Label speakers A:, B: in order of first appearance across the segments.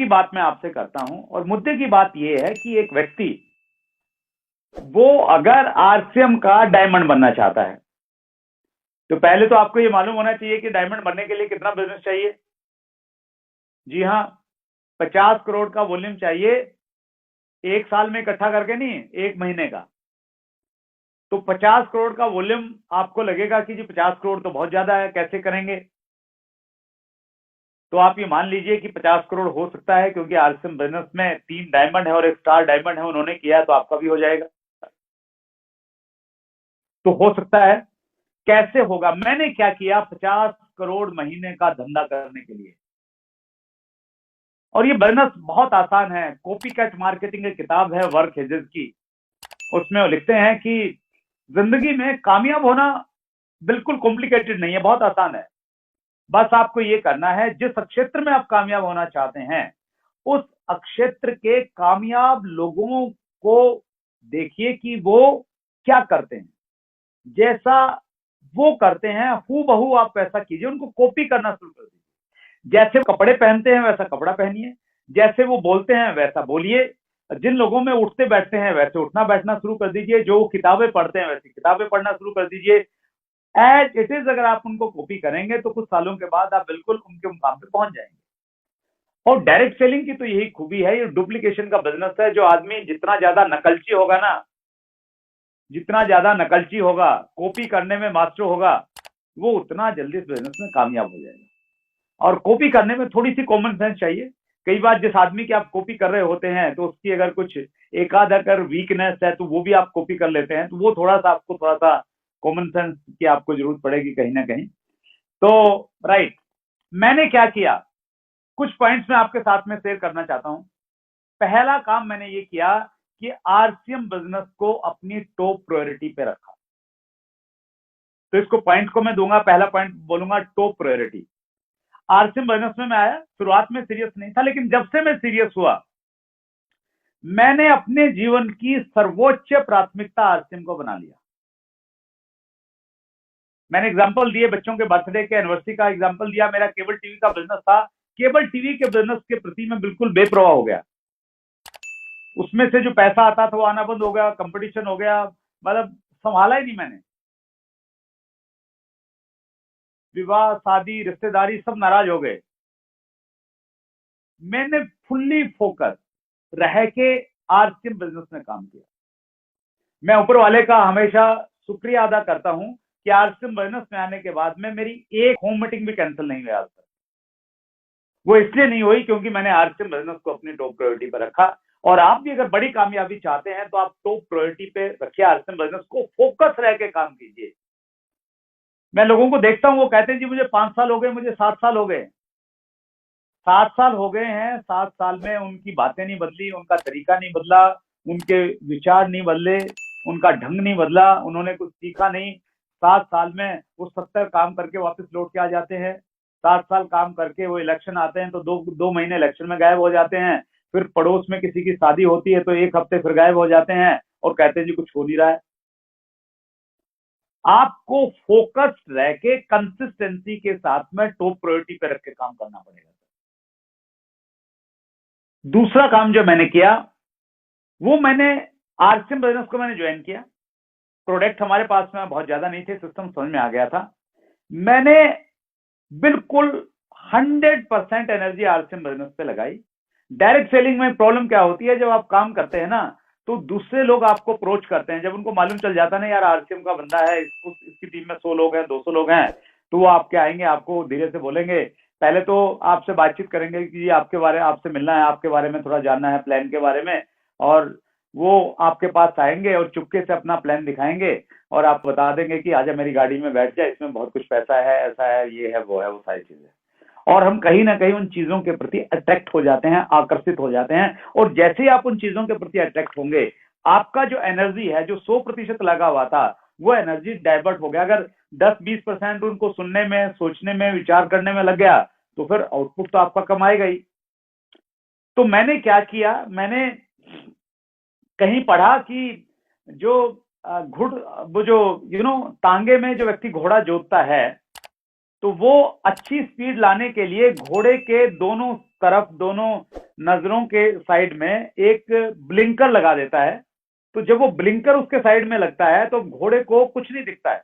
A: की बात मैं आपसे करता हूं, और मुद्दे की बात यह है कि एक व्यक्ति वो अगर आरसीएम का डायमंड बनना चाहता है, तो पहले तो आपको ये मालूम होना चाहिए कि डायमंड बनने के लिए कितना बिजनेस चाहिए। जी हाँ, 50 करोड़ का वॉल्यूम चाहिए, एक साल में इकट्ठा करके नहीं, एक महीने का। तो 50 करोड़ का वॉल्यूम आपको लगेगा कि जी 50 करोड़ तो बहुत ज्यादा है, कैसे करेंगे? तो आप ये मान लीजिए कि 50 करोड़ हो सकता है, क्योंकि आरसीएम बिजनेस में 3 डायमंड है और एक स्टार डायमंड है, उन्होंने किया है, तो आपका भी हो जाएगा। तो हो सकता है। कैसे होगा? मैंने क्या किया, 50 करोड़ महीने का धंधा करने के लिए, और ये बिजनेस बहुत आसान है। कॉपी कैट मार्केटिंग एक किताब है वर्क हेजेस की, उसमें वो लिखते हैं कि जिंदगी में कामयाब होना बिल्कुल कॉम्प्लिकेटेड नहीं है, बहुत आसान है। बस आपको ये करना है, जिस क्षेत्र में आप कामयाब होना चाहते हैं उस क्षेत्र के कामयाब लोगों को देखिए कि वो क्या करते हैं, जैसा वो करते हैं हूबहू आप वैसा कीजिए, उनको कॉपी करना शुरू कर दीजिए। जैसे वो कपड़े पहनते हैं वैसा कपड़ा पहनिए, जैसे वो बोलते हैं वैसा बोलिए, जिन लोगों में उठते बैठते हैं वैसे उठना बैठना शुरू कर दीजिए, जो किताबें पढ़ते हैं वैसी किताबें पढ़ना शुरू कर दीजिए। एज इट इज अगर आप उनको कॉपी करेंगे तो कुछ सालों के बाद आप बिल्कुल उनके मुकाम पे पहुंच जाएंगे। और डायरेक्ट सेलिंग की तो यही खूबी है, ये डुप्लीकेशन का बिजनेस है। जो आदमी जितना ज्यादा नकलची होगा ना, जितना ज्यादा नकलची होगा, कॉपी करने में मास्टर होगा, वो उतना जल्दी इस बिजनेस में कामयाब हो जाएगा। और कॉपी करने में थोड़ी सी कॉमन सेंस चाहिए। कई बार जिस आदमी की आप कॉपी कर रहे होते हैं तो उसकी अगर कुछ एक आध अगर वीकनेस है तो वो भी आप कॉपी कर लेते हैं, तो वो आपको थोड़ा सा कॉमन सेंस की आपको जरूरत पड़ेगी कहीं ना कहीं। तो राइट, मैंने क्या किया, कुछ पॉइंट्स मैं आपके साथ में शेयर करना चाहता हूं। पहला काम मैंने ये किया कि आरसीएम बिजनेस को अपनी टॉप प्रायोरिटी पे रखा। तो इसको पॉइंट को मैं दूंगा, पहला पॉइंट बोलूंगा टॉप प्रायोरिटी। आरसीएम बिजनेस में मैं आया, शुरुआत में सीरियस नहीं था, लेकिन जब से मैं सीरियस हुआ, मैंने अपने जीवन की सर्वोच्च प्राथमिकता आरसीएम को बना लिया। मैंने एग्जांपल दिए, बच्चों के बर्थडे के एनिवर्सरी का एग्जांपल दिया। मेरा केबल टीवी का बिजनेस था, केबल टीवी के बिजनेस के प्रति मैं बिल्कुल बेपरवाह हो गया। उसमें से जो पैसा आता था वो आना बंद हो गया, कंपटीशन हो गया, मतलब संभाला ही नहीं मैंने। विवाह, शादी, रिश्तेदारी सब नाराज हो गए। मैंने फुल्ली फोकस रह के आरसीएम बिजनेस में काम किया। मैं ऊपर वाले का हमेशा शुक्रिया अदा करता हूं कि आरसीएम बिजनेस में आने के बाद में मेरी एक होम मीटिंग भी कैंसिल नहीं हुई आज तक। वो इसलिए नहीं हुई क्योंकि मैंने आरसीएम बिजनेस को अपनी टॉप प्रायोरिटी पर रखा। और आप भी अगर बड़ी कामयाबी चाहते हैं तो आप टॉप प्रायोरिटी पे रखिए आरसीएम बिजनेस को, फोकस रह के काम कीजिए। मैं लोगों को देखता हूं, वो कहते हैं जी मुझे 5 साल हो गए, मुझे 7 साल हो गए। 7 साल हो गए हैं, 7 साल में उनकी बातें नहीं बदली, उनका तरीका नहीं बदला, उनके विचार नहीं बदले, उनका ढंग नहीं बदला, उन्होंने कुछ सीखा नहीं। 7 साल में वो 70 काम करके वापस लौट के आ जाते हैं। 7 साल काम करके वो इलेक्शन आते हैं तो दो महीने इलेक्शन में गायब हो जाते हैं। फिर पड़ोस में किसी की शादी होती है तो एक हफ्ते फिर गायब हो जाते हैं और कहते हैं जी कुछ हो नहीं रहा है। आपको फोकस्ड रह के कंसिस्टेंसी के साथ में टॉप प्रायोरिटी पे रख के काम करना पड़ेगा। दूसरा काम जो मैंने किया वो मैंने आरसीएम बिजनेस को मैंने ज्वाइन किया। प्रोडक्ट हमारे पास में बहुत ज्यादा नहीं थे, सिस्टम समझ में आ गया था। मैंने बिल्कुल 100% एनर्जी आरसीएम बिजनेस पे लगाई। डायरेक्ट सेलिंग में प्रॉब्लम क्या होती है, जब आप काम करते हैं ना तो दूसरे लोग आपको अप्रोच करते हैं। जब उनको मालूम चल जाता है ना यार आरसीएम का बंदा है, इसकी टीम में 100 लोग हैं, 200 लोग हैं, तो वो आपके आएंगे, आपको धीरे से बोलेंगे, पहले तो आपसे बातचीत करेंगे कि आपके बारे में, आपसे मिलना है, आपके बारे में थोड़ा जानना है, प्लान के बारे में। और वो आपके पास आएंगे और चुपके से अपना प्लान दिखाएंगे और आप बता देंगे कि आजा मेरी गाड़ी में बैठ जाए, इसमें बहुत कुछ पैसा है, ऐसा है, ये है, वो सारी चीजें। और हम कहीं ना कहीं उन चीजों के प्रति अट्रैक्ट हो जाते हैं, आकर्षित हो जाते हैं। और जैसे ही आप उन चीजों के प्रति अट्रैक्ट होंगे, आपका जो एनर्जी है, जो 100% लगा हुआ था, वो एनर्जी डाइवर्ट हो गया। अगर 10-20% उनको सुनने में, सोचने में, विचार करने में लग गया तो फिर आउटपुट तो आपका कम आएगा ही। तो मैंने क्या किया, मैंने कहीं पढ़ा कि जो वो जो तांगे में जो व्यक्ति घोड़ा जोतता है, तो वो अच्छी स्पीड लाने के लिए घोड़े के दोनों तरफ, दोनों नजरों के साइड में एक ब्लिंकर लगा देता है। तो जब वो ब्लिंकर उसके साइड में लगता है तो घोड़े को कुछ नहीं दिखता है,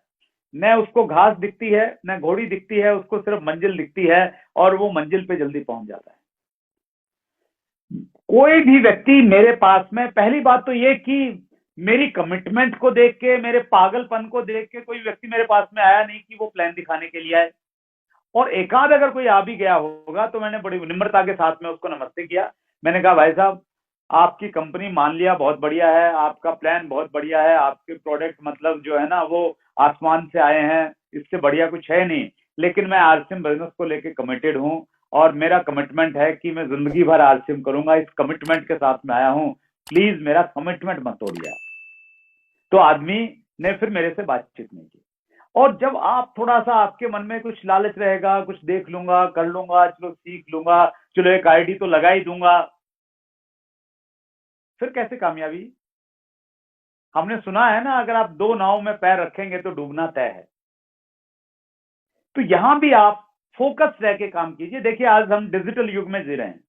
A: न उसको घास दिखती है न घोड़ी दिखती है, उसको सिर्फ मंजिल दिखती है और वो मंजिल पे जल्दी पहुंच जाता है। कोई भी व्यक्ति मेरे पास में, पहली बात तो ये कि मेरी कमिटमेंट को देख के, मेरे पागलपन को देख के कोई व्यक्ति मेरे पास में आया नहीं कि वो प्लान दिखाने के लिए आए। और एकाध अगर कोई आ भी गया होगा तो मैंने बड़ी निम्रता के साथ में उसको नमस्ते किया। मैंने कहा भाई साहब, आपकी कंपनी मान लिया बहुत बढ़िया है, आपका प्लान बहुत बढ़िया है, आपके प्रोडक्ट मतलब जो है ना वो आसमान से आए हैं, इससे बढ़िया कुछ है नहीं, लेकिन मैं आरसीएम बिजनेस को लेके कमिटेड हूं और मेरा कमिटमेंट है कि मैं जिंदगी भर आरसीएम करूंगा, इस कमिटमेंट के साथ में आया हूं, प्लीज मेरा कमिटमेंट मत तोड़िए। तो आदमी ने फिर मेरे से बातचीत नहीं की। और जब आप थोड़ा सा, आपके मन में कुछ लालच रहेगा, कुछ देख लूंगा, कर लूंगा, चलो सीख लूंगा, चलो एक आईडी तो लगा ही दूंगा, फिर कैसे कामयाबी? हमने सुना है ना, अगर आप दो नाव में पैर रखेंगे तो डूबना तय है। तो यहां भी आप फोकस रह के काम कीजिए। देखिए आज हम डिजिटल युग में जी रहे हैं।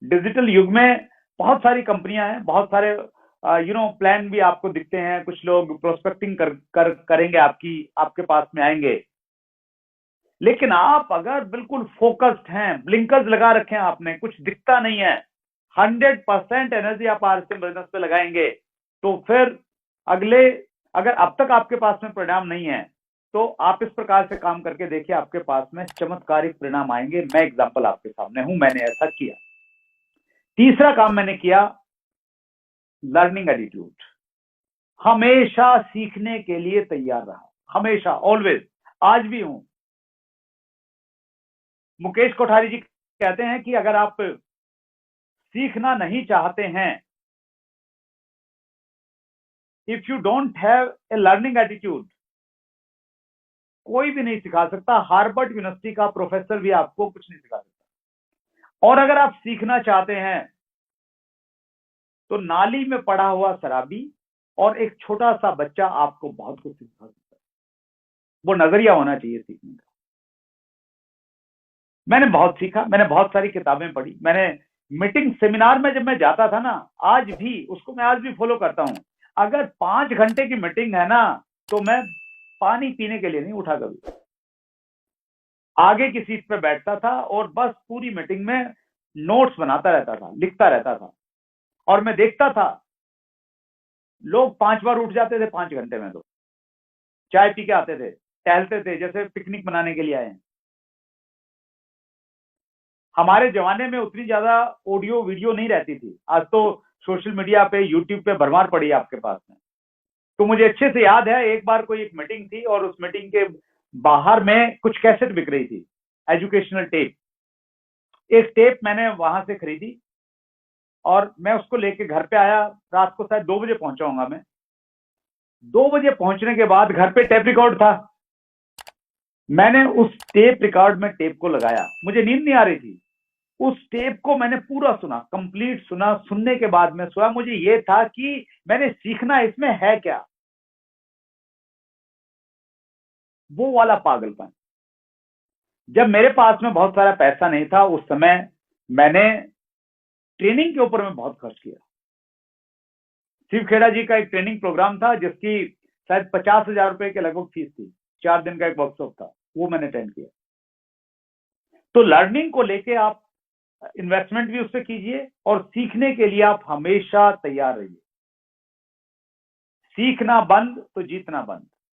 A: डिजिटल युग में बहुत सारी कंपनियां हैं, बहुत सारे प्लान भी आपको दिखते हैं, कुछ लोग प्रोस्पेक्टिंग करेंगे, आपके पास में आएंगे। लेकिन आप अगर बिल्कुल फोकस्ड हैं, ब्लिंकर्स लगा रखे हैं आपने, कुछ दिखता नहीं है, 100% एनर्जी आप आरसीएम बिजनेस पे लगाएंगे, तो फिर अगर अब तक आपके पास में परिणाम नहीं है तो आप इस प्रकार से काम करके देखिए, आपके पास में चमत्कारिक परिणाम आएंगे। मैं एग्जांपल आपके सामने हूं, मैंने ऐसा किया। तीसरा काम मैंने किया, लर्निंग एटीट्यूड। हमेशा सीखने के लिए तैयार रहा, हमेशा, ऑलवेज, आज भी हूं। मुकेश कोठारी जी कहते हैं कि अगर आप सीखना नहीं चाहते हैं, if you don't have a learning attitude, कोई भी नहीं सिखा सकता। हार्वर्ड यूनिवर्सिटी का प्रोफेसर भी आपको कुछ नहीं सिखा सकता। और अगर आप सीखना चाहते हैं तो नाली में पड़ा हुआ शराबी और एक छोटा सा बच्चा आपको बहुत कुछ सिखा सकता है। वो नजरिया होना चाहिए सीखने का। मैंने बहुत सीखा, मैंने बहुत सारी किताबें पढ़ी, मैंने मीटिंग सेमिनार में जब मैं जाता था ना, आज भी उसको मैं आज भी फॉलो करता हूं। अगर 5 घंटे की मीटिंग है ना तो मैं पानी पीने के लिए नहीं उठा कभी, आगे की सीट पे बैठता था और बस पूरी मीटिंग में नोट्स बनाता रहता था, लिखता रहता था। और मैं देखता था लोग 5 बार उठ जाते थे 5 घंटे में, तो चाय पी के आते थे, टहलते थे, जैसे पिकनिक मनाने के लिए आए हैं। हमारे जमाने में उतनी ज्यादा ऑडियो वीडियो नहीं रहती थी, आज तो सोशल मीडिया पे, यूट्यूब पे भरमार पड़ी है आपके पास में। तो मुझे अच्छे से याद है, एक बार कोई एक मीटिंग थी और उस मीटिंग के बाहर में कुछ कैसेट बिक रही थी, एजुकेशनल टेप। एक टेप मैंने वहां से खरीदी और मैं उसको लेके घर पे आया। रात को शायद 2 बजे पहुंचा मैं। 2 बजे पहुंचने के बाद घर पे टेप रिकॉर्ड था। मैंने उस टेप रिकॉर्ड में टेप को लगाया, मुझे नींद नहीं आ रही थी। उस टेप को मैंने पूरा सुना, कंप्लीट सुना। सुनने के बाद में सोया, मुझे ये था कि मैंने सीखना इसमें है क्या, वो वाला पागलपन। जब मेरे पास में बहुत सारा पैसा नहीं था उस समय, मैंने ट्रेनिंग के ऊपर में बहुत खर्च किया। शिव खेड़ा जी का एक ट्रेनिंग प्रोग्राम था जिसकी शायद 50,000 रुपए के लगभग फीस थी। 4 दिन का एक वर्कशॉप था, वो मैंने अटेंड किया। तो लर्निंग को लेके आप इन्वेस्टमेंट भी उससे कीजिए और सीखने के लिए आप हमेशा तैयार रहिए। सीखना बंद तो जीतना बंद।